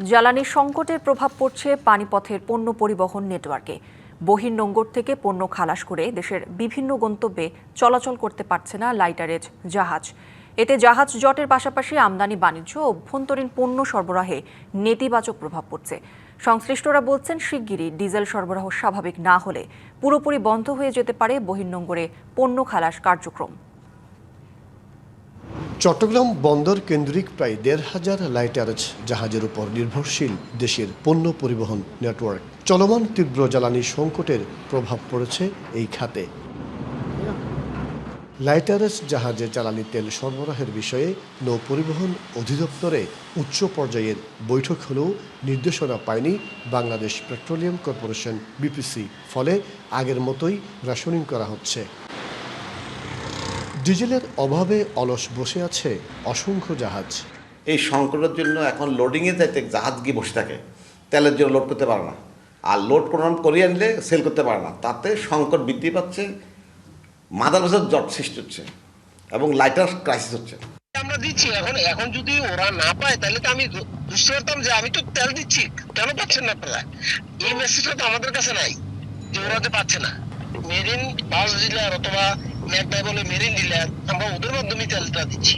জ্বালানি সংকটের প্রভাব পড়ছে পানিপথের পণ্য পরিবহন নেটওয়ার্কে। বহির্নোঙর থেকে পণ্য খালাস করে দেশের বিভিন্ন গন্তব্যে চলাচল করতে পারছে না লাইটারেজ জাহাজ। এতে জাহাজ জটের পাশাপাশি আমদানি বাণিজ্য ও অভ্যন্তরীণ পণ্য সরবরাহে নেতিবাচক প্রভাব পড়ছে। সংশ্লিষ্টরা বলছেন, শিগগিরই ডিজেল সরবরাহ স্বাভাবিক না হলে পুরোপুরি বন্ধ হয়ে যেতে পারে বহির্নোঙরে পণ্য খালাস কার্যক্রম। চট্টগ্রাম বন্দর কেন্দ্রিক প্রায় ১৫০০ লাইটারেজ জাহাজের উপর নির্ভরশীল দেশের পণ্য পরিবহন নেটওয়ার্ক। চলমান তীব্র জ্বালানি সংকটের প্রভাব পড়েছে এই খাতে। লাইটারেজ জাহাজে জ্বালানি তেল সরবরাহের বিষয়ে নৌ পরিবহন অধিদপ্তরে উচ্চ পর্যায়ের বৈঠক হলেও নির্দেশনা পায়নি বাংলাদেশ পেট্রোলিয়াম কর্পোরেশন বিপিসি। ফলে আগের মতোই রেশনিং করা হচ্ছে। ডিজেলের অভাবে অলস বসে আছে অসংখ্য জাহাজ। এই সংকটের জন্য এখন লোডিংয়ে যাইতে জাহাজ গিয়ে বসে থাকে, তেলের জন্য লোড করতে পারে না, আর লোড করিয়ে আনলে সেল করতে পারে না। তাতে সংকট বৃদ্ধি পাচ্ছে, মাদার ভেসেল জট সৃষ্টি হচ্ছে এবং লাইটার ক্রাইসিস হচ্ছে। আমরা দিচ্ছি এখন যদি ওরা না পায় তাহলে তো আমি বুঝতে পারতাম যে আমি তো তেল দিচ্ছি, কেন পাচ্ছেন না আপনারা? এই মেসেজটা তো আমাদের কাছে নাই যে ওরা তো পাচ্ছে না। মেরিন বাস ডিলার অথবা ম্যাকডাই বলে মেরিন ডিলার, আমরা ওদের মাধ্যমে তেলটা দিচ্ছি।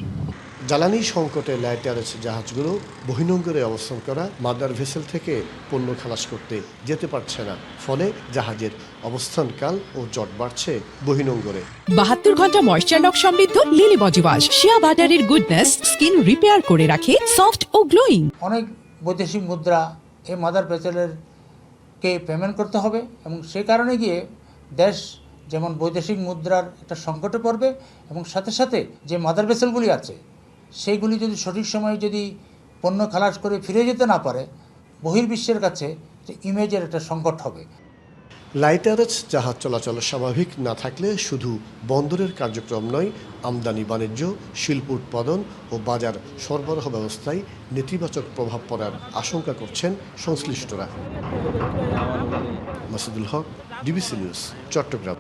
জ্বালানি সংকটে লাইটারেজ জাহাজগুলো বহির্নোঙরে অবস্থান করা মাদার ভেসেল থেকে পণ্য খালাস করতে যেতে পারছে না। ফলে জাহাজের অবস্থানকাল ও জট বাড়ছে বহির্নোঙরে। ৭২ ঘন্টা ময়েশ্চার লক সমৃদ্ধ লিলি বডি ওয়াশ শিয়া বাটারের গুডনেস স্কিন রিপেয়ার করে রাখে সফট ও গ্লোয়িং। অনেক বৈদেশিক মুদ্রা এই মাদার ভেসেলের কে পেমেন্ট করতে হবে এবং সেই কারণে গিয়ে দেশ যেমন বৈদেশিক মুদ্রার একটা সংকটে পড়বে এবং সাথে সাথে যে মাদার ভেসেলগুলি আছে সেইগুলি যদি সঠিক সময়ে যদি পণ্য খালাস করে ফিরে যেতে না পারে, বহির্বিশ্বের কাছে ইমেজের একটা সংকট হবে। লাইটারেজ জাহাজ চলাচল স্বাভাবিক না থাকলে শুধু বন্দরের কার্যক্রম নয়, আমদানি বাণিজ্য, শিল্প উৎপাদন ও বাজার সরবরাহ ব্যবস্থায় নেতিবাচক প্রভাব পড়ার আশঙ্কা করছেন সংশ্লিষ্টরা। মাসুদুল হক, ডিবিসি নিউজ, চট্টগ্রাম।